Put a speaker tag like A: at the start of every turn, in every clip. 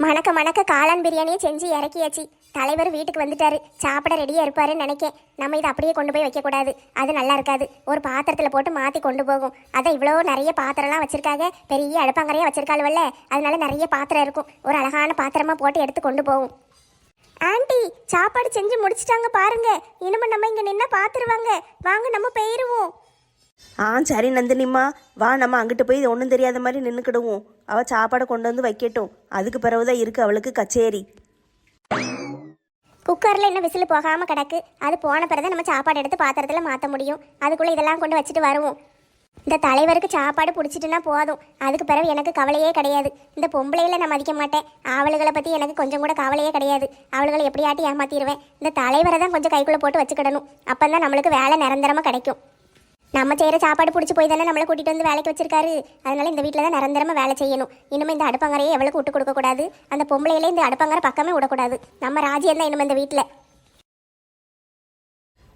A: மணக்க மணக்க காளான் பிரியாணியை செஞ்சு இறக்கியாச்சு. தலைவர் வீட்டுக்கு வந்துட்டாரு, சாப்பிட ரெடியா இருப்பாருன்னு நினைக்கேன். நம்ம இதை அப்படியே கொண்டு போய் வைக்கக்கூடாது, அது நல்லா இருக்காது. ஒரு பாத்திரத்தில் போட்டு மாற்றி கொண்டு போகும். அதான் இவ்வளோ நிறைய பாத்திரம்லாம் வச்சிருக்காங்க, பெரிய அடுப்பங்கரையாக வச்சிருக்காள்வல்ல, அதனால நிறைய பாத்திரம் இருக்கும். ஒரு அழகான பாத்திரமா போட்டு எடுத்து கொண்டு போகும். ஆண்டி, சாப்பாடு செஞ்சு முடிச்சிட்டாங்க பாருங்க. இனிமே நம்ம இங்கே நின்னா பார்த்துருவாங்க. வாங்க நம்ம போயிருவோம்.
B: சரி நந்தினிம்மா, வா நம்ம அங்கிட்டு போய் ஒன்றும் தெரியாத மாதிரி நின்றுக்கிடுவோம். அவள் சாப்பாடை கொண்டு வந்து வைக்கட்டும், அதுக்கு பிறகுதான் இருக்கு அவளுக்கு கச்சேரி.
A: குக்கரில் இன்னும் விசில் போகாமல் கிடக்கு, அது போன பிறகு நம்ம சாப்பாடு எடுத்து பாத்திரத்தில் மாற்ற முடியும். அதுக்குள்ளே இதெல்லாம் கொண்டு வச்சுட்டு வருவோம். இந்த தலைவருக்கு சாப்பாடு பிடிச்சிட்டுனா போதும், அதுக்கு பிறகு எனக்கு கவலையே கிடையாது. இந்த பொம்பளையில நான் மதிக்க மாட்டேன், அவளுகளை பற்றி எனக்கு கொஞ்சம் கூட கவலையே கிடையாது. அவளுகளை எப்படியாட்டி ஏமாற்றிடுவேன். இந்த தலைவரை தான் கொஞ்சம் கைக்குள்ளே போட்டு வச்சுக்கிடணும், அப்போ தான் நம்மளுக்கு வேலை நிரந்தரமாக கிடைக்கும். நம்ம செய்கிற சாப்பாடு பிடிச்சி போய் தானே நம்மளை கூட்டிகிட்டு வந்து வேலைக்கு வச்சிருக்காரு. அதனால இந்த வீட்டில் தான் நிரந்தரமாக வேலை செய்யணும். இனிமேல் இந்த அடுப்பங்கரையை எவ்வளோக்கு விட்டு கொடுக்கக்கூடாது, அந்த பொம்பளையிலே இந்த அடுப்பங்கரை பக்கமே விடக்கூடாது. நம்ம ராஜ்யம் தான் இனிமேல் இந்த வீட்டில்.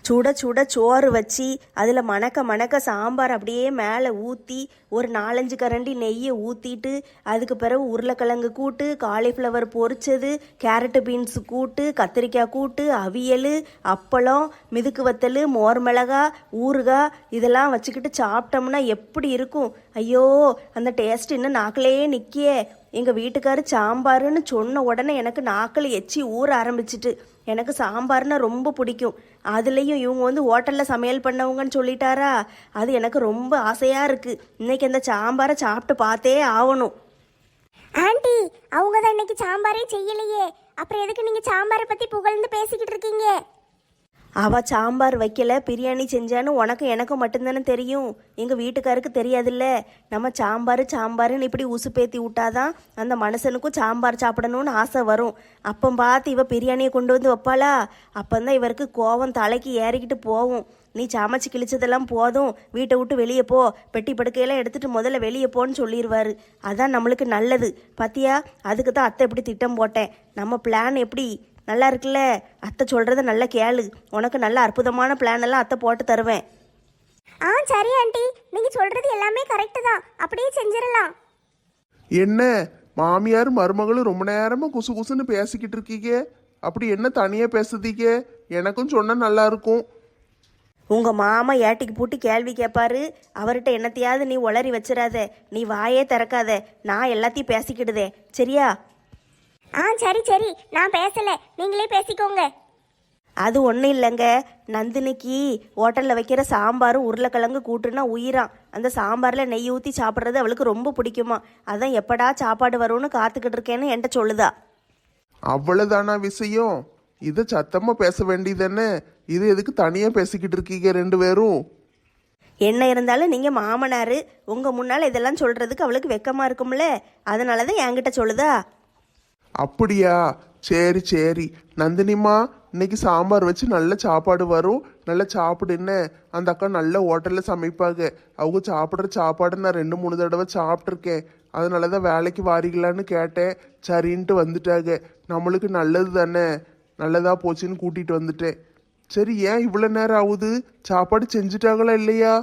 B: சுட சுட சோறு வச்சு அதில் மணக்க மணக்க சாம்பார் அப்படியே மேலே ஊற்றி ஒரு 4-5 கரண்டி நெய்யை ஊற்றிட்டு அதுக்கு பிறகு உருளைக்கிழங்கு கூட்டு, காலிஃப்ளவர் பொரிச்சது, கேரட்டு பீன்ஸு கூட்டு, கத்திரிக்காய் கூட்டு, அவியல், அப்பளம், மிதுக்கு வத்தல், மோர் மிளகா, ஊறுகாய் இதெல்லாம் வச்சுக்கிட்டு சாப்பிட்டோம்னா எப்படி இருக்கும்? ஐயோ, அந்த டேஸ்ட் இன்னும் நாக்கிலேயே நிற்கியே. எங்கள் வீட்டுக்காரர் சாம்பாருன்னு சொன்ன உடனே எனக்கு நாக்கில் எச்சி ஊற ஆரம்பிச்சிட்டு. எனக்கு சாம்பார்னா ரொம்ப பிடிக்கும். அதுலேயும் இவங்க வந்து ஹோட்டலில் சமையல் பண்ணவங்கன்னு சொல்லிட்டாரா, அது எனக்கு ரொம்ப ஆசையாக இருக்குது. இன்னைக்கு அந்த சாம்பாரை சாப்பிட்டு பார்த்தே ஆகணும்.
A: ஆண்டி, அவங்க தான் இன்னைக்கு சாம்பாரே செய்யலையே, அப்புறம் எதுக்கு நீங்கள் சாம்பாரை பற்றி புகழ்ந்து பேசிக்கிட்டு இருக்கீங்க?
B: அவள் சாம்பார் வைக்கல, பிரியாணி செஞ்சான்னு உனக்கு எனக்கும் மட்டும்தானே தெரியும், எங்கள் வீட்டுக்காருக்கு தெரியாதுல்ல. நம்ம சாம்பாருன்னு இப்படி உசுப்பேத்தி விட்டாதான் அந்த மனுஷனுக்கும் சாம்பார் சாப்பிடணும்னு ஆசை வரும். அப்போ பார்த்து இவ பிரியாணியை கொண்டு வந்து வைப்பாளா, அப்போந்தான் இவருக்கு கோவம் தலைக்கு ஏறிக்கிட்டு போகும். நீ சமைச்சு கிழிச்சதெல்லாம் போதும், வீட்டை விட்டு வெளியே போ, பெட்டி படுக்கையெல்லாம் எடுத்துட்டு முதல்ல வெளியே போன்னு சொல்லிடுவாரு. அதான் நம்மளுக்கு நல்லது. பாத்தியா, அதுக்கு தான் அத்தை எப்படி திட்டம் போட்டேன். நம்ம பிளான் எப்படி நல்லா இருக்குல்ல? அத்தை சொல்கிறத நல்லா கேளு, உனக்கு நல்ல அற்புதமான பிளான் எல்லாம் அத்தை போட்டு தருவேன்.
A: சரி ஆண்டி, நீங்கள் சொல்கிறது எல்லாமே கரெக்டு தான், அப்படியே செஞ்சிடலாம்.
C: என்ன மாமியார் மருமகளும் ரொம்ப நேரமா குசு குசுன்னு பேசிக்கிட்டு இருக்கீங்க? அப்படி என்ன தனியா பேசுதீங்க? எனக்கும் சொன்னா நல்லா இருக்கும்.
B: உங்கள் மாமா ஏட்டிக்கு பூட்டி கேள்வி கேட்பாரு, அவர்கிட்ட என்னத்தையாவது நீ உளறி வச்சிடாத, நீ வாயே திறக்காத, நான் எல்லாத்தையும் பேசிக்கிடுதே, சரியா?
A: சரி சரி, நான் பேசலை, நீங்களே பேசிக்கோங்க.
B: அது ஒன்றும் இல்லைங்க, நந்தினிக்கு ஹோட்டலில் வைக்கிற சாம்பாரும் உருளைக்கிழங்கு கூட்டுனா உயிரான். அந்த சாம்பாரில் நெய் ஊற்றி சாப்பிட்றது அவளுக்கு ரொம்ப பிடிக்குமா. அதான் எப்படா சாப்பாடு வரும்னு காத்துக்கிட்டு இருக்கேன்னு என்கிட்ட சொல்லுதா.
C: அவ்வளவுதானா விஷயம்? இதை சத்தமா பேச வேண்டியதானே? இது எதுக்கு தனியா பேசிக்கிட்டு இருக்கீங்க ரெண்டு பேரும்?
B: என்ன இருந்தாலும் நீங்கள் மாமனார், உங்கள் முன்னால் இதெல்லாம் சொல்கிறதுக்கு அவளுக்கு வெக்கமாக இருக்கும்ல, அதனால தான் என்கிட்ட சொல்லுதா.
C: அப்படியா? சரி சரி நந்தினிமா, இன்னைக்கு சாம்பார் வச்சு நல்ல சாப்பாடு வரும், நல்ல சாப்பிடு. என்ன, அந்த அக்கா நல்ல ஹோட்டலில் சமைப்பாங்க. அவங்க சாப்பிட்ற சாப்பாடு நான் 2-3 தடவை சாப்பிட்ருக்கேன். அதனால தான் வேலைக்கு வாரிக்கலான்னு கேட்டேன். சரின்ட்டு வந்துட்டாங்க. நம்மளுக்கு நல்லது தானே, நல்லதா போச்சுன்னு கூட்டிகிட்டு வந்துட்டேன். சரி, ஏன் இவ்வளோ நேரம் ஆகுது? சாப்பாடு செஞ்சுட்டாங்களா இல்லையா?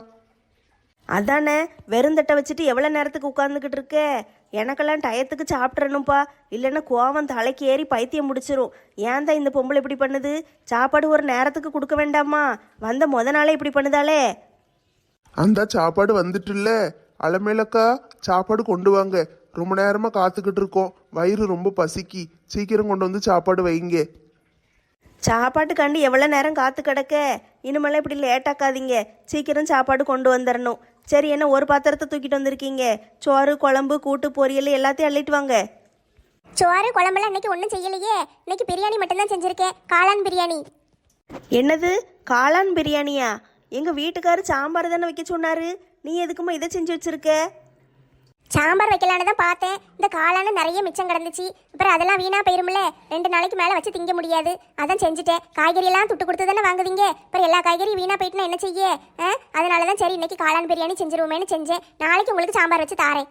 B: அதானே, வெறுந்தட்டை வச்சுட்டு எவ்வளோ நேரத்துக்கு உட்காந்துக்கிட்டு இருக்க? எனக்கெல்லாம் டயத்துக்கு சாப்பிட்றணும்ப்பா, இல்லைன்னா கோவம் தலைக்கு ஏறி பைத்தியம் முடிச்சிரும். ஏன் தான் இந்த பொம்பளை இப்படி பண்ணுது? சாப்பாடு ஒரு நேரத்துக்கு கொடுக்க வேண்டாமா? வந்த முத நாளே இப்படி பண்ணுதாலே.
C: அந்த சாப்பாடு வந்துட்டுல்ல, அலமேலக்கா சாப்பாடு கொண்டு வாங்க. ரொம்ப நேரமாக காத்துக்கிட்டு இருக்கோம், வயிறு ரொம்ப பசிக்கி. சீக்கிரம் கொண்டு வந்து சாப்பாடு வைங்க.
B: சாப்பாட்டுக்காண்டி எவ்வளோ நேரம் காத்து கிடக்க? இனிமேலாம் இப்படி லேட்டாக்காதீங்க, சீக்கிரம் சாப்பாடு கொண்டு வந்துடணும். சரி, என்ன ஒரு பாத்திரத்தை தூக்கிட்டு வந்திருக்கீங்க? சோறு, குழம்பு, கூட்டு, பொரியல் எல்லாத்தையும் அள்ளிட்டு வாங்க.
A: சோறு குழம்பெல்லாம் இன்னைக்கு ஒன்றும் செய்யலையே, இன்னைக்கு பிரியாணி மட்டும்தான் செஞ்சுருக்கேன், காளான் பிரியாணி.
B: என்னது, காளான் பிரியாணியா? எங்கள் வீட்டுக்காரர் சாம்பார் தானே வைக்க சொன்னார், நீ எதுக்குமா இதை செஞ்சு வச்சுருக்க?
A: சாம்பார் வைக்கலான்னு தான் பார்த்தேன், இந்த காளான நிறைய மிச்சம் கிடந்துச்சு, அப்புறம் அதெல்லாம் வீணாக போயிரும்ல, 2 நாளைக்கு மேலே வச்சு திங்க முடியாது, அதான் செஞ்சுட்டேன். காய்கறியெல்லாம் துட்டு கொடுத்து தானே வாங்குவீங்க, அப்புறம் எல்லா காய்கறியும் வீணாக போயிட்டுனா என்ன செய்ய? அதனால தான் சரி இன்னைக்கு காளான் பிரியாணி செஞ்சிருவோமேனு செஞ்சேன். நாளைக்கு உங்களுக்கு சாம்பார் வச்சு தாரேன்.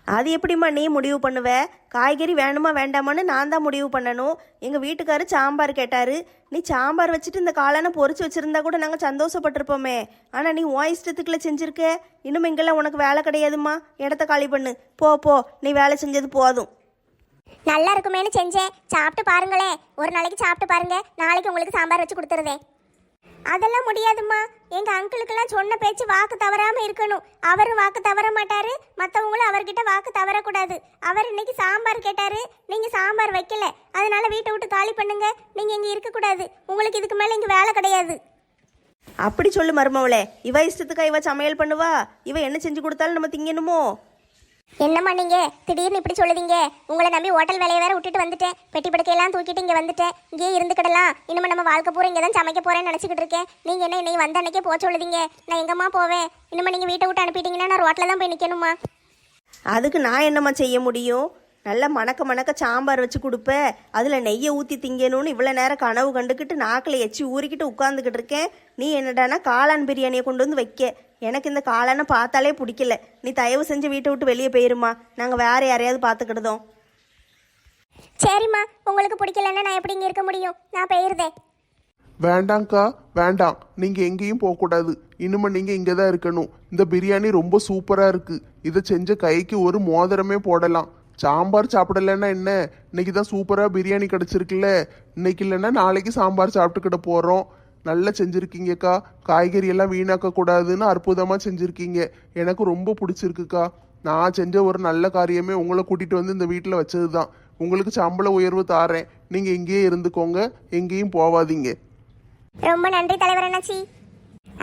B: அது எப்படிம்மா நீ முடிவு பண்ணுவ? காய்கறி வேணுமா வேண்டாமான்னு நான் தான் முடிவு பண்ணணும். எங்கள் வீட்டுக்காரர் சாம்பார் கேட்டார், நீ சாம்பார் வச்சுட்டு இந்த காளானை பொரிச்சு வச்சுருந்தா கூட நாங்கள் சந்தோஷப்பட்டிருப்போமே. ஆனால் நீ உன் இஷ்டத்துக்குள்ள செஞ்சுருக்க. இன்னும் இங்கெல்லாம் உனக்கு வேலை கிடையாதும்மா, இடத்த காலி பண்ணு, போ போ, நீ வேலை செஞ்சது போதும்.
A: நல்லா இருக்குமேனு செஞ்சேன். சாப்பிட்டு பாருங்களேன். ஒரு நாளைக்கு சாப்பிட்டு பாருங்க. நாளைக்கு உங்களுக்கு சாம்பார் வச்சு கொடுத்துருதேன். அதெல்லாம் முடியாதும்மா. எங்க அங்கிளுக்கெல்லாம் சொன்ன பேச்சு வாக்கு தவறாம இருக்கணும். அவரும் வாக்கு தவற மாட்டாரு, மற்றவங்களும் அவர்கிட்ட வாக்கு தவறக்கூடாது. அவர் இன்னைக்கு சாம்பார் கேட்டாரு, நீங்க சாம்பார் வைக்கல. அதனால வீட்டை விட்டு காலி பண்ணுங்க. நீங்க இங்க இருக்கக்கூடாது. உங்களுக்கு இதுக்கு மேல இங்க வேலை கிடையாது.
B: அப்படி சொல்லு மருமவளே. இவ இஷ்டத்துக்கா இவ சமையல் பண்ணுவா? இவ என்ன செஞ்சு கொடுத்தாலும் நம்ம திங்கணுமோ?
A: என்னம்மா நீங்க திடீர்னு இப்படி சொல்லுதீங்க? உங்களை நம்பி ஹோட்டல் வேலையை வேற விட்டுட்டு வந்துட்டேன். பெட்டி படுக்கையெல்லாம் தூக்கிட்டு இங்க வந்துட்டேன். இங்கேயே இருந்துக்கிடலாம். இனிமே நம்ம வாழ்க்கை பூரா இங்கே தான் சமைக்க போறேன்னு நினச்சிக்கிட்டு இருக்கேன். நீங்க என்ன இன்னைக்கு வந்த அன்னைக்கே போக சொல்லுதீங்க? நான் எங்கம்மா போவேன்? இனிமே நீங்க வீட்டை விட்டு அனுப்பிட்டீங்கன்னா நான் ரோட்டில் தான் போய் நிற்கணுமா?
B: அதுக்கு நான் என்னம்மா செய்ய முடியும்? நல்லா மணக்க மணக்க சாம்பார் வச்சு கொடுப்பேன். அதில் நெய்யை ஊற்றி திங்கணும்னு இவ்வளோ நேரம் கனவு கண்டுக்கிட்டு நாக்கில் எச்சி ஊறிக்கிட்டு உட்காந்துக்கிட்டு இருக்கேன். நீ என்னடானா காளான் பிரியாணியை கொண்டு வந்து வைக்க. எனக்கு இந்த காளானை பார்த்தாலே பிடிக்கல. நீ தயவு செஞ்சு வீட்டை விட்டு வெளியே போயிருமா. நாங்கள் வேற யாரையாவது பார்த்துக்கிடுதோம்.
A: சரிம்மா, உங்களுக்கு பிடிக்கலன்னா நான் எப்படி இங்கே இருக்க முடியும்? நான் போயிருதேன்.
C: வேண்டாங்க்கா, வேண்டாம். நீங்கள் எங்கேயும் போகக்கூடாது. இனிமே நீங்கள் இங்கே தான் இருக்கணும். இந்த பிரியாணி ரொம்ப சூப்பராக இருக்குது. இதை செஞ்ச கைக்கு ஒரு மோதிரமே போடலாம். சாம்பார் சாப்பிடலைன்னா என்ன, இன்னைக்கு தான் சூப்பராக பிரியாணி கிடச்சிருக்குல்ல. இன்னைக்கு இல்லைன்னா நாளைக்கு சாம்பார் சாப்பிட்டுக்கிட போகிறோம். நல்லா செஞ்சுருக்கீங்கக்கா. காய்கறி எல்லாம் வீணாக்க கூடாதுன்னு அற்புதமாக செஞ்சுருக்கீங்க. எனக்கு ரொம்ப பிடிச்சிருக்குக்கா. நான் செஞ்ச ஒரு நல்ல காரியமே உங்களை கூட்டிகிட்டு வந்து இந்த வீட்டில் வச்சது தான். உங்களுக்கு சம்பள உயர்வு தாரேன். நீங்கள் இங்கேயே இருந்துக்கோங்க, எங்கேயும் போவாதீங்க.
A: ரொம்ப நன்றி தலைவர் அண்ணாச்சி.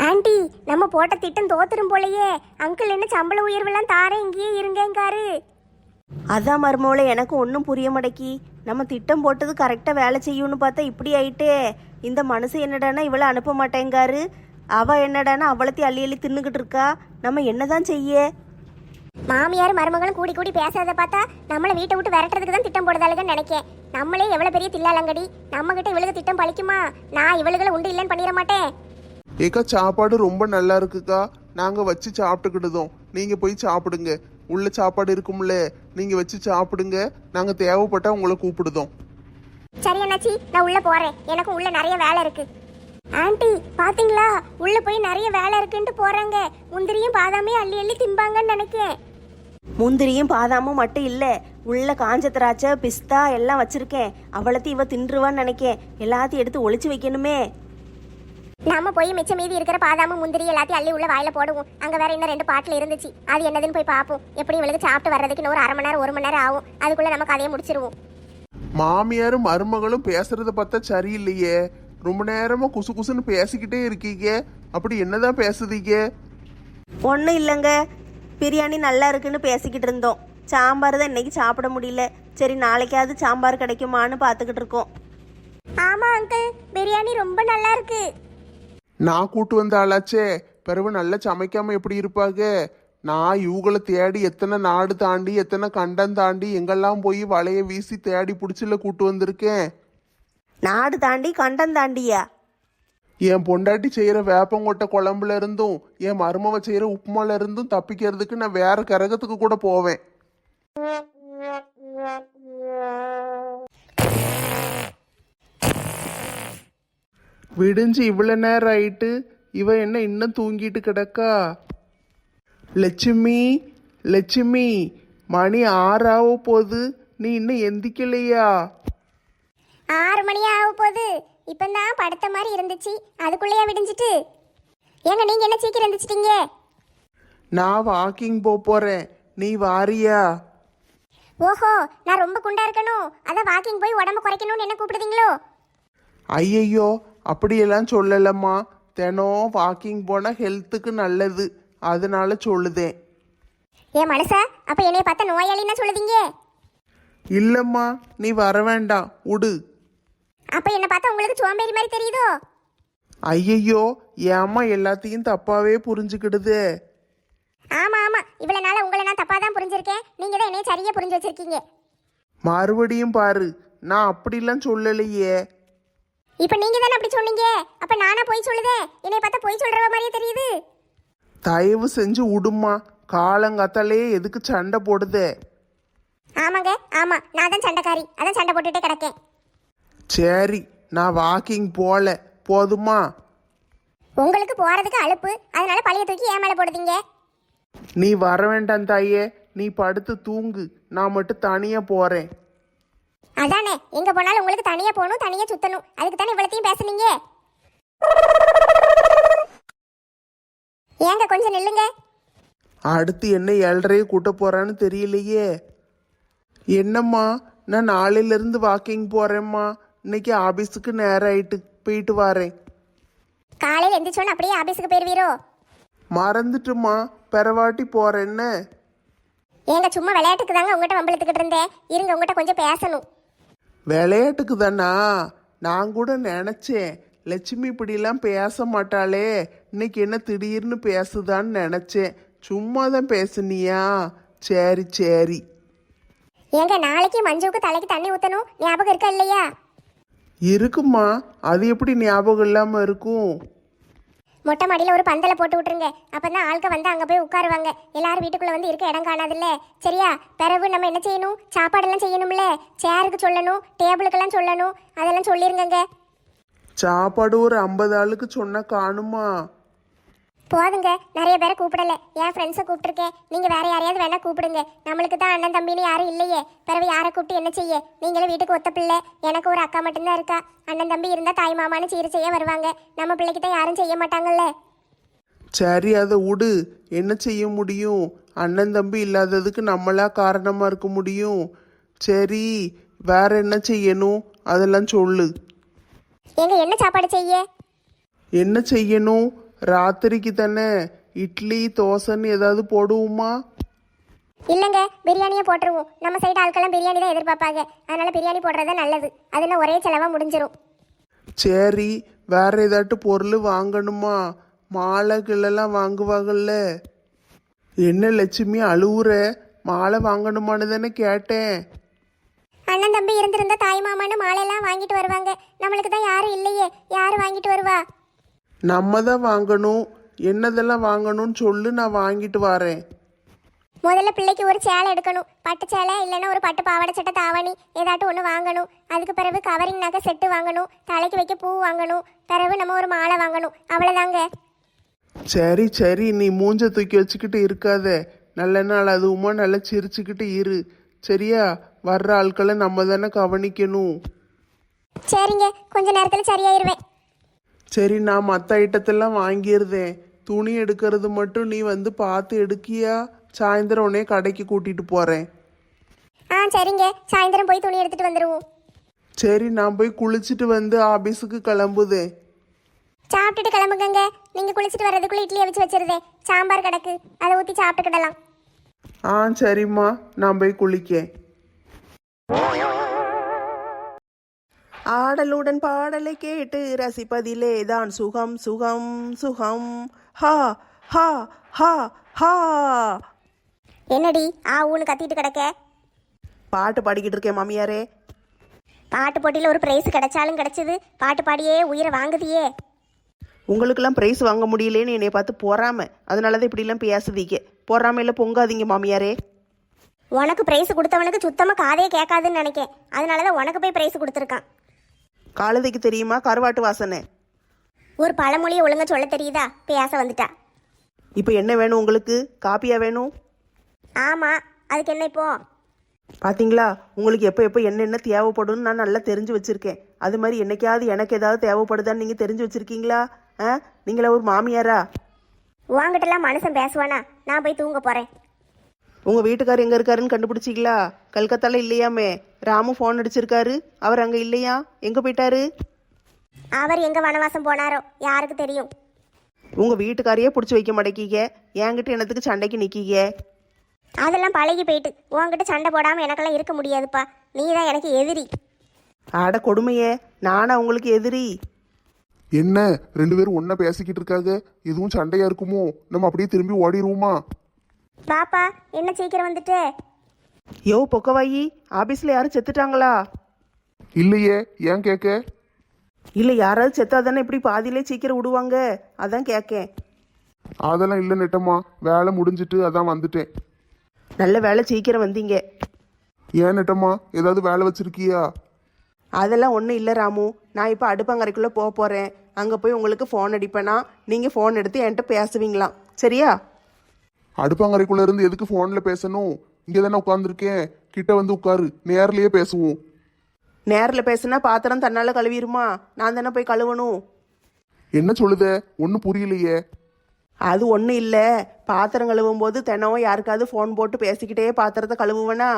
A: ஆண்டி, நம்ம போட்ட திட்டம் தோத்துரும் போலயே. அங்கிள் என்ன சம்பள உயர்வெல்லாம் தாரேன், இங்கேயே இருங்கங்காரு.
B: அதான் மருமவளை, எனக்கு ஒன்றும் புரிய மாட்டேக்கி. நம்ம திட்டம் போட்டது கரெக்டாக வேலை செய்யும்னு பார்த்தா இப்படி ஆயிட்டே. இந்த மனுஷன் என்னடானா இவளை அனுப்ப மாட்டேங்காரு. அவள் என்னடானா அவ்வளோத்தையும் அள்ளி அள்ளி தின்னுக்கிட்டு இருக்கா. நம்ம என்னதான் செய்ய?
A: மாமியார் மருமகளும் கூடி கூடி பேசாத பார்த்தா நம்மளை வீட்டை விட்டு விரட்டுறதுக்கு தான் திட்டம் போடுதாளுங்கன்னு நினைக்கேன். நம்மளே எவ்வளோ பெரிய தில்லாலங்கடி. நம்ம கிட்ட இவளுக்கு திட்டம் பழிக்குமா? நான் இவளுகளை உண்டு இல்லைன்னு பண்ணிட மாட்டேன்.
C: ஏக்கா, சாப்பாடு ரொம்ப நல்லா இருக்குக்கா. நாங்கள் வச்சு சாப்பிட்டுக்கிடுதோம். நீங்கள் போய் சாப்பிடுங்க. உள்ள சாப்பாடு இருக்கும்ல, நீங்கள் வச்சு சாப்பிடுங்க. நாங்கள் தேவைப்பட்டா உங்களை கூப்பிடுதோம்.
A: சரி அண்ணாச்சி, நான் உள்ள போறேன். எனக்கும் உள்ள நிறைய வேலை இருக்கு. ஆண்டி பாத்தீங்களா, உள்ள போய் நிறைய வேலை இருக்குன்ட்டு போறாங்க. முந்திரியும் பாதாமே அள்ளி அள்ளி திம்பாங்கன்னு நினைக்கிறேன்.
B: முந்திரியும் பாதாமும் மட்டும் இல்லை, உள்ள காஞ்ச திராட்சை பிஸ்தா எல்லாம் வச்சிருக்கேன். அவ்வளோத்தையும் இவ தின்றுவான்னு நினைக்கேன். எல்லாத்தையும் எடுத்து ஒளிச்சு வைக்கணுமே.
A: நாம போய் மிச்சம் மீதி இருக்கிற பாதாமும் முந்திரி எல்லாத்தையும் அள்ளி உள்ள வாயில போடுவோம். அங்க வேற இன்னும் 2 பாட்டில் இருந்துச்சு. அது என்னதுன்னு போய் பார்ப்போம். எப்படி இவளுக்கு சாப்பிட்டு வர்றதுக்கு இன்னும் ஒரு 1/2 மணி நேரம் 1 மணி நேரம் ஆகும். அதுக்குள்ள நம்ம கதையை முடிச்சிருவோம்.
C: மாமியாரும் மருமகளும் பேசுறத பார்த்தா சரியில்லையே. ரொம்ப நேரமா குசு குசுன்னு பேசிக்கிட்டே இருக்கீங்க. அப்படி என்னதான் பேசுதீங்க?
B: ஒன்றும் இல்லைங்க, பிரியாணி நல்லா இருக்குன்னு பேசிக்கிட்டு இருந்தோம். சாம்பார் தான் இன்னைக்கு சாப்பிட முடியல. சரி, நாளைக்காவது சாம்பார் கிடைக்குமான்னு பார்த்துக்கிட்டு இருக்கோம்.
A: ஆமா அங்கிள், பிரியாணி ரொம்ப நல்லா இருக்கு.
C: நான் கூட்டு வந்த ஆளாச்சே, பிறகு நல்லா சமைக்காம எப்படி இருப்பாங்க? நான் இவங்களை தேடி எத்தனை நாடு தாண்டி எத்தனை கண்டம் தாண்டி எங்கெல்லாம் போய் வலைய வீசி தேடி பிடிச்சில கூட்டு வந்திருக்கேன்.
B: நாடு தாண்டி கண்டம் தாண்டியா?
C: என் பொண்டாட்டி செய்யற வேப்பங்கொட்டை குழம்புல இருந்தும் என் மருமவ செய்யற உப்புமால இருந்தும் தப்பிக்கிறதுக்கு நான் வேற கரகத்துக்கு கூட போவேன். விடிஞ்சு இவ்வளவு நேரம் ஆயிட்டு இவ என்ன இன்னும் தூங்கிட்டு கிடக்கா? லட்சுமி, லட்சுமி, மணி 6 ஆக போகுது. நீ இன்னும் எந்திக்கலையா?
A: 6 மணி ஆக போகுது. இப்பதான் படுத்த மாதிரி இருந்துச்சு, அதுக்குள்ளேயே விடிஞ்சிட்டு. ஏங்க நீங்க என்ன சீக்கிரம் எந்திரிச்சிட்டீங்க?
C: நான் வாக்கிங் போறேன். நீ வாரியா?
A: ஓஹோ, நான் ரொம்ப குண்டா இருக்கணும், அதான் வாக்கிங் போய் உடம்பு குறைக்கணும்னு என்ன கூப்பிடுதீங்களோ?
C: ஐயையோ, அப்படியெல்லாம் சொல்லலம்மா. தினம் வாக்கிங் போனால் ஹெல்த்துக்கு நல்லது, அதனால சொல்லுதேன்.
A: ஏன் மனுஷா, அப்ப என்னைய பார்த்தா நோயாளின்னா சொல்லுதீங்க?
C: இல்லம்மா, நீ வர வேண்டாம், உடு.
A: அப்ப என்ன பார்த்தா உங்களுக்கு சோம்பேறி மாதிரி தெரியுதோ?
C: ஐயையோ, ஏம்மா எல்லாத்தையும் தப்பாவே புரிஞ்சுக்கிடுது.
A: ஆமா ஆமா, இவ்வளவு நாள உங்களை நான் தப்பா தான் புரிஞ்சிருக்கேன். நீங்க தான் என்னைய சரியா புரிஞ்சு வச்சிருக்கீங்க.
C: மறுபடியும் பாரு, நான் அப்படிலாம் சொல்லலையே.
A: இப்ப நீங்க தானே அப்படி சொன்னீங்க, அப்ப நானா போய் சொல்லுதே? என்னைய பார்த்தா போய் சொல்றவ மாதிரியே தெரியுது.
C: தயவு செஞ்சு உடுமா, காலங்காத்தாலே எதுக்கு சண்டை போடுதே?
A: ஆமாங்க, ஆமா, நான் தான் சண்டைக்காரி, அதான் சண்டை போட்டுட்டே கிடக்கேன்.
C: சரி, நான் வாக்கிங் போல, போதுமா?
A: உங்களுக்கு போறதுக்கு அலுப்பு, அதனால பழைய தூக்கி ஏன் மேல போடுதீங்க?
C: நீ வர வேண்டாம் தாயே, நீ படுத்து தூங்கு, நான் மட்டும் தனியா போறேன்.
A: அதானே, எங்க போனாலும் உங்களுக்கு தனியா போகணும், தனியா சுத்தணும். அதுக்கு தானே இவ்வளத்தையும் பேசுனீங்க. ஏங்க கொஞ்சம் நில்லுங்க.
C: அடுத்து என்ன 7:30 கூட்ட போறான்னு தெரியலையே. என்னம்மா, நான் நாளையிலேருந்து வாக்கிங் போறேம்மா. இன்னைக்கு ஆபீஸுக்கு நேரம் ஆயிட்டு, போயிட்டு வரேன்.
A: காலையில எந்திரிச்சோன்னு அப்படியே ஆபீஸுக்கு போயிருவீரோ?
C: மறந்துட்டுமா, பெறவாட்டி போறேன்னு.
A: ஏங்க சும்மா விளையாட்டுக்கு தாங்க உங்ககிட்ட வம்பளத்துக்கிட்டு இருந்தேன். இருங்க, உங்ககிட்ட கொஞ்சம் பேசணும்.
C: விளையாட்டுக்கு தானா? நான் கூட நினைச்சேன் லட்சுமி இப்படிலாம் பேச மாட்டாளே, இன்னைக்கு என்ன திடீர்னு பேசுதான்னு நினைச்சேன். சும்மா தான் பேசுனியா? சரி சரி.
A: ஏங்க நாளைக்கு மஞ்சுவுக்கு தலைக்கு தண்ணி ஊத்தணும், ஞாபகம் இருக்கா இல்லையா?
C: இருக்குமா, அது எப்படி ஞாபகம் இல்லாம இருக்கும்?
A: மொட்டை மாடியில் ஒரு பந்தலை போட்டு விட்டுருங்க. அப்பதான் ஆட்கள் வந்து அங்கே போய் உட்காருவாங்க. எல்லாரும் வீட்டுக்குள்ளே வந்து இருக்க இடம் காணாதுல்ல. சரியா? பிறகு நம்ம என்ன செய்யணும்? சாப்பாடெல்லாம் செய்யணும்ல. சேருக்கு சொல்லணும், டேபிளுக்கெல்லாம் சொல்லணும். அதெல்லாம் சொல்லிருங்க.
C: சாப்பாடு ஒரு 50 ஆளுக்கு சொன்னா காணுமா?
A: போதுங்க, நிறைய பேரை கூப்பிடல. என் ஃப்ரெண்ட்ஸை கூப்பிட்டுருக்கேன். நீங்கள் வேற யாரையாவது வேணா கூப்பிடுங்க. நம்மளுக்கு தான் அண்ணன் தம்பின்னு யாரும் இல்லையே. பிறகு யாரை கூப்பிட்டு என்ன செய்ய? நீங்களே வீட்டுக்கு ஒத்த பிள்ளை. எனக்கு ஒரு அக்கா மட்டும்தான் இருக்கா. அண்ணன் தம்பி இருந்தால் தாய் மாமான்னு சீர் செய்ய வருவாங்க. நம்ம பிள்ளைகிட்ட யாரும் செய்ய மாட்டாங்கல்ல.
C: சரி, அதை விடு. என்ன செய்ய முடியும்? அண்ணன் தம்பி இல்லாததுக்கு நம்மளா காரணமா இருக்க முடியும். சரி, வேற என்ன செய்யணும் அதெல்லாம் சொல்லு.
A: எங்க என்ன சாப்பாடு செய்ய?
C: என்ன செய்யணும்? ராத்திரிக்கு தானே இட்லி தோசைன்னு ஏதாவது போடுவோமா?
A: இல்லைங்க, பிரியாணியை போட்டுருவோம். நம்ம சைடு ஆட்கள்லாம் பிரியாணி தான் எதிர்பார்ப்பாங்க. அதனால பிரியாணி போடுறது நல்லது. அதுல ஒரே செலவாக முடிஞ்சிடும்.
C: சரி, வேற ஏதாட்டு பொருள் வாங்கணுமா? மாலை கிள்ளெல்லாம் வாங்குவாங்கல்ல. என்ன லட்சுமி அழுவுற? மாலை வாங்கணுமான்னு தானே கேட்டேன்.
A: அண்ணன் தம்பி இருந்திருந்தா தாய் மாமான்னு மாலையெல்லாம் வாங்கிட்டு வருவாங்க. நம்மளுக்கு தான் யாரும் இல்லையே. யாரு வாங்கிட்டு வருவா?
C: நம்ம தான் வாங்கணும். என்னதெல்லாம் வாங்கணும்னு சொல்லு, நான் வாங்கிட்டு வரேன்.
A: முதல்ல பிள்ளைக்கு ஒரு சேலை எடுக்கணும். பட்டு சேலை இல்லைன்னா ஒரு பட்டு பாவாடை சட்டை தாவணி ஏதாட்டும் ஒன்று வாங்கணும். அதுக்கு பிறகு கவரிங் நகை செட்டு வாங்கணும். தலைக்கு வைக்க பூ வாங்கணும். பிறகு நம்ம ஒரு மாலை வாங்கணும். அவ்வளோதாங்க.
C: சரி சரி, நீ மூஞ்ச தூக்கி வச்சுக்கிட்டு இருக்காத. நல்ல நாள் அதுவுமா நல்லா சிரிச்சுக்கிட்டு இரு. சரியா? வர்ற ஆட்களை நம்ம தானே கவனிக்கணும்.
A: சரிங்க, கொஞ்ச நேரத்தில் சரியாயிருவேன்.
C: சரி, நான் மற்ற ஐட்டத்தெல்லாம் வாங்கியிருந்தேன். துணி எடுக்கிறது மட்டும் நீ வந்து பார்த்து எடுக்கியா? சாயந்தரம் உடனே கடைக்கு கூட்டிட்டு போறேன்.
A: சரிங்க, சாயந்தரம் போய் துணி எடுத்துட்டு வந்துடுவோம்.
C: சரி, நான் போய் குளிச்சுட்டு வந்து ஆபீஸுக்கு கிளம்புதேன்.
A: சாப்பிட்டுட்டு கிளம்புங்க. நீங்க குளிச்சுட்டு வர்றதுக்குள்ள இட்லியை வச்சு வச்சிருதே. சாம்பார் கிடக்கு, அதை ஊற்றி சாப்பிட்டுக்கிடலாம்.
C: சரிம்மா, நான் போய் குளிக்கேன். ஆடலுடன் பாடலை கேட்டு ரசிப்பதிலே தான் சுகம் சுகம் சுகம். ஹா ஹா ஹா ஹா.
A: என்னடி ஊன்னு கத்திட்டு கிடக்க?
B: பாட்டு பாடிக்கிட்டு இருக்கேன் மாமியாரே.
A: பாட்டு போட்டியில் ஒரு பிரைஸ் கிடைச்சாலும் கிடைச்சது. பாட்டு பாடியே உயிரை வாங்குதியே.
B: உங்களுக்கெல்லாம் ப்ரைஸ் வாங்க முடியலேன்னு என்னை பார்த்து போறாம, அதனால தான் இப்படிலாம் பேசுதீங்க. பொறாமையில் பொங்காதீங்க மாமியாரே.
A: உனக்கு பிரைஸ் கொடுத்தவனுக்கு சுத்தமாக காதையே கேட்காதுன்னு நினைக்கேன். அதனால தான் உனக்கு போய் பிரைஸ் கொடுத்துருக்கான்.
B: காலதைக்கு தெரியுமா கருவாட்டு வாசனை?
A: ஒரு பழமொழியை ஒழுங்கா சொல்ல தெரியுதா? பேச வந்துட்டா.
B: இப்போ என்ன வேணும் உங்களுக்கு? காப்பியா வேணும்?
A: ஆமாம், அதுக்கு என்ன இப்போ?
B: பார்த்தீங்களா, உங்களுக்கு எப்போ எப்போ என்னென்ன தேவைப்படும்னு நான் நல்லா தெரிஞ்சு வச்சுருக்கேன். அது மாதிரி என்னைக்காவது எனக்கு ஏதாவது தேவைப்படுதான்னு நீங்கள் தெரிஞ்சு வச்சுருக்கீங்களா? நீங்களா ஒரு மாமியாரா?
A: உங்ககிட்டலாம் மனுஷன் பேசுவானா? நான் போய் தூங்க போகிறேன்.
B: உங்கள் வீட்டுக்காரர் எங்கே இருக்காருன்னு கண்டுபிடிச்சிங்களா? கல்கத்தால இல்லையாமே. ராமு ஃபோன் அடிச்சிருக்காரு. அவர் அங்கே இல்லையா? எங்கே போயிட்டாரு?
A: அவர் எங்கே வனவாசம் போனாரோ யாருக்கு தெரியும்.
B: உங்கள் வீட்டுக்காரையே பிடிச்சி வைக்க மாட்டேக்கீங்க. என்கிட்ட என்னத்துக்கு சண்டைக்கு நிற்கீங்க?
A: அதெல்லாம் பழகி போயிட்டு. உங்ககிட்ட சண்டை போடாமல் எனக்கெல்லாம் இருக்க முடியாதுப்பா. நீ தான் எனக்கு எதிரி.
B: ஆட கொடுமையே, நானா உங்களுக்கு எதிரி?
C: என்ன 2 பேரும் ஒன்னா பேசிக்கிட்டு இருக்காங்க? எதுவும் சண்டையா இருக்குமோ? நம்ம அப்படியே திரும்பி ஓடிடுவோமா?
A: பாப்பா, என்ன சீக்கிரம் வந்துட்டு?
B: யோ பொக்கவாயி, ஆபீஸ்ல யாரும் செத்துட்டாங்களா?
C: இல்லையே, ஏன் கேட்க?
B: இல்லை, யாராவது செத்தாதானே இப்படி பாதியிலே சீக்கிரம் விடுவாங்க, அதான் கேட்கேன்.
C: அதெல்லாம் இல்லை நெட்டம்மா, வேலை முடிஞ்சிட்டு அதான் வந்துட்டேன்.
B: நல்ல வேலை சீக்கிரம் வந்தீங்க.
C: ஏன் நெட்டம்மா, ஏதாவது வேலை வச்சிருக்கியா?
B: அதெல்லாம் ஒன்றும் இல்லை ராமு. நான் இப்போ அடுப்பங்கரைக்குள்ளே போக போகிறேன். அங்கே போய் உங்களுக்கு ஃபோன் அடிப்பேனா, நீங்கள் ஃபோன் எடுத்து என்கிட்ட பேசுவீங்களாம். சரியா?
C: அடுப்பாங்கரைக்குள்ள இருந்து எதுக்கு ஃபோனில் பேசணும்? இங்கே தானே உட்காந்துருக்கேன். கிட்ட வந்து உட்காரு, நேர்லயே பேசுவோம்.
B: நேரில் பேசுனா பாத்திரம் தன்னால் கழுவிருமா? நான் தானே போய் கழுவணும்.
C: என்ன சொல்லுத? ஒன்றும் புரியலையே.
B: அது ஒன்றும் இல்லை. பாத்திரம் கழுவும் போது தினம் யாருக்காவது ஃபோன் போட்டு பேசிக்கிட்டே பாத்திரத்தை கழுவுவேனா?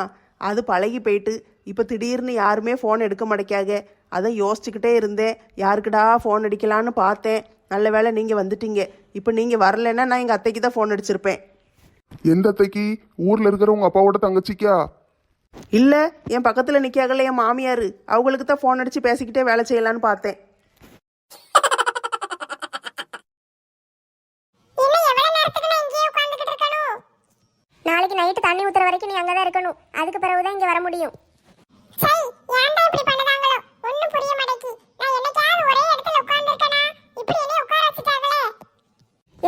B: அது பழகி போயிட்டு இப்போ திடீர்னு யாருமே ஃபோன் எடுக்க மாட்டேக்காக. அதை யோசிச்சுக்கிட்டே இருந்தேன், யாருக்குடா ஃபோன் அடிக்கலான்னு பார்த்தேன். நல்ல வேளை நீங்கள் வந்துட்டீங்க. இப்போ நீங்கள் வரலைன்னா நான் எங்கள் அத்தைக்கு தான் ஃபோன் அடிச்சிருப்பேன்.
C: எந்த அத்தைக்கு? ஊர்ல இருக்கிற உங்க அப்பாவோட தங்கச்சிக்கா?
B: இல்லை, என் பக்கத்தில் நிற்காகல என் மாமியார், அவங்களுக்கு தான் ஃபோன் அடித்து பேசிக்கிட்டே வேலை செய்யலான்னு பார்த்தேன்.
A: நாளைக்கு நைட்டு தண்ணி ஊத்துற வரைக்கும் நீ அங்கதான் இருக்கணும். அதுக்கு பிறகுதான் இங்க வர முடியும்.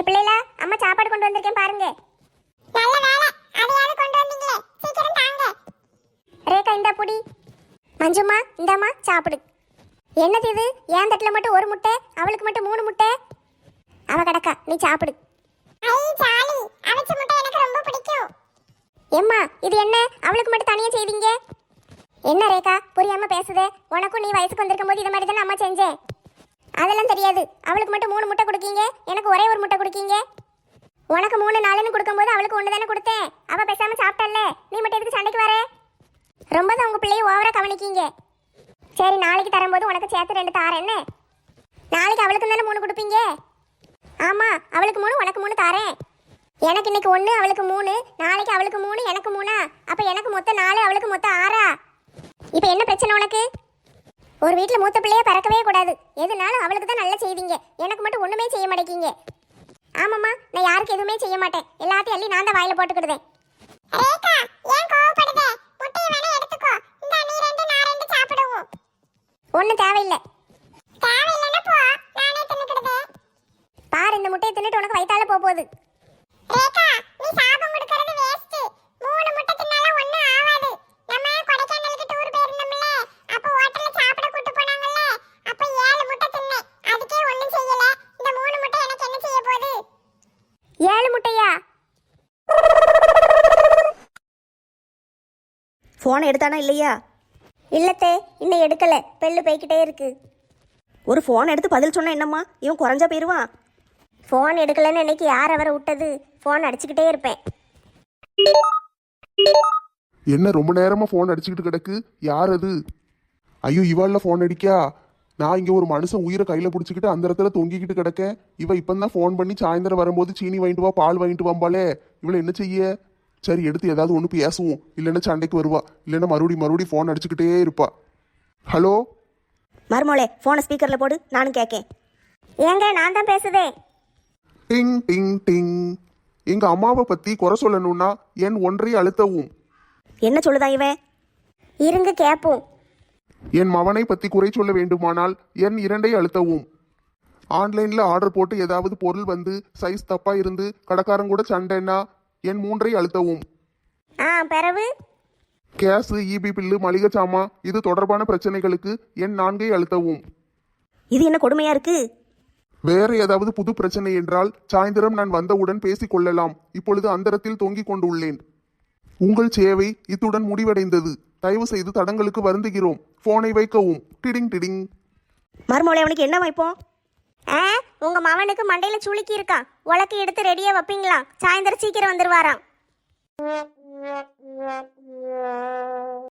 A: பிள்ளைல அம்மா சாப்பாடு கொண்டு வந்திருக்கேன் பாருங்க. ரேகா இந்த புடி. மஞ்சுமா இந்தாம்மா சாப்பிடு. என்னது இது? ஏன் தட்டுல மட்டும் ஒரு முட்டை, அவளுக்கு மட்டும் 3 முட்டை? அவ கடக்கா, நீ சாப்பிடு. எம்மா இது என்ன? அவளுக்கு மட்டும் தனியா செய்வீங்க? என்ன ரேகா புரியாம பேசுதே? உனக்கும் நீ வயசுக்கு வந்திருக்கும் போது இதை மாதிரி தானே அம்மா செஞ்சேன். அதெல்லாம் தெரியாது. அவளுக்கு மட்டும் 3 முட்டை கொடுக்கீங்க, எனக்கு ஒரே ஒரு முட்டை கொடுக்கீங்க. உனக்கு 3 4ன்னு கொடுக்கும்போது அவளுக்கு 1 தானே கொடுத்தேன். அவ பேசாம சாப்பிட்டல்ல, நீ மட்டும் எதுக்கு சண்டைக்கு வர? ரொம்ப தான் உங்க பிள்ளைய ஓவரா கவனிக்கீங்க. சரி நாளைக்கு தரும்போது உனக்கு சேர்த்து 2 தாரேன். என்ன நாளைக்கு அவளுக்கு தானே 3 கொடுப்பீங்க? ஆமா, அவளுக்கு 3 உனக்கு 3 தாரேன். எனக்கு இன்னைக்கு 1, அவளுக்கு 3, நாளைக்கு அவளுக்கு 3, எனக்கு 3. அப்ப எனக்கு மொத்தம் 4, அவளுக்கு மொத்தம் 6. இப்ப என்ன பிரச்சனை உனக்கு? ஒரு வீட்டுல மூத்த பிள்ளைய பறக்கவே கூடாது. எதுனாலும் அவளுக்கு தான் நல்லா செய்வீங்க, எனக்கு மட்டும் ஒண்ணுமே செய்ய மாட்டேங்கீங்க. ஆமாம்மா, நான் யாருக்கு எதுவுமே செய்ய மாட்டேன். எல்லாத்தையும் அள்ளி நான் தான் வாயில போட்டுக்கிடுவேன். ஒன்னும் தேவையில்லை. பாரு, இந்த முட்டையை தின்னுட்டு உனக்கு வயித்தால போகுது.
B: ஃபோனை எடுத்தானா இல்லையா?
A: இல்லத்தே, இன்னும் எடுக்கல. பெல்லு போய்கிட்டே இருக்கு.
B: ஒரு ஃபோன் எடுத்து பதில் சொன்னா என்னம்மா, இவன் குறைஞ்சா போயிடுவான்.
A: ஃபோன் எடுக்கலன்னு இன்னைக்கு யார் அவரை விட்டது? ஃபோன் அடிச்சுக்கிட்டே இருப்பேன்.
C: என்ன ரொம்ப நேரமா ஃபோன் அடிச்சுக்கிட்டு கிடக்கு? யார் அது? ஐயோ, இவாள்ல ஃபோன் அடிக்கா? நான் இங்க ஒரு மனுஷன் உயிரை கையில பிடிச்சிக்கிட்டு அந்த இடத்துல தொங்கிக்கிட்டு கிடக்கேன். இவ இப்பதான் ஃபோன் பண்ணி சாயந்தரம் வரும்போது சீனி வாங்கிட்டு வா, பால் வாங்கிட்டு வாம்பாளே. இவளை என்ன செய்ய? சரி, எடுத்து ஏதாவது ஒன்று பேசுவோம். இல்லைன்னா சண்டைக்கு வருவா, இல்லைன்னா மறுபடியும் ஃபோன் அடிச்சுக்கிட்டே இருப்பா. ஹலோ
B: மருமோளே, ஃபோனை ஸ்பீக்கரில் போடு, நானும் கேட்கேன்.
A: ஏங்க, நான் தான் பேசுதேன்.
C: டிங் டிங் டிங். எங்க அம்மாவை பத்தி குறை சொல்லணும்னா என் 1 அழுத்தவும்.
B: என்ன சொல்லுதா இவன்?
A: இருங்க கேப்போம்.
C: என் மவனை பத்தி குறை சொல்ல வேண்டுமானால் என் 2 அழுத்தவும். ஆன்லைன்ல ஆர்டர் போட்டு ஏதாவது பொருள் வந்து சைஸ் தப்பா இருந்து கடைக்காரன் கூட சண்டைன்னா என் 3 அழுத்தவும்.
A: பிறகு
C: கேஸ், இபி பில்லு, மளிகை சாமான் இது தொடர்பான பிரச்சனைகளுக்கு என் 4 அழுத்தவும்.
B: இது என்ன கொடுமையா இருக்கு?
C: வேற ஏதாவது புது பிரச்சனை என்றால் சாயந்தரம் நான் வந்தவுடன் பேசிக் கொள்ளலாம். இப்பொழுது அந்தரத்தில் தொங்கிக் கொண்டுள்ளேன். உங்கள் சேவை இத்துடன் முடிவடைந்தது. தயவு செய்து தடங்களுக்கு வருந்துகிறோம். போனை வைக்கவும். டிடிங் டிடிங்.
B: மருமோளே, அவனுக்கு என்ன வைப்போம்?
A: உங்க மவனுக்கு மண்டையில சுளுக்கி இருக்கான். உலக்கு எடுத்து ரெடியா வைப்பீங்களா? சாயந்தரம் சீக்கிரம் வந்துருவாராம்.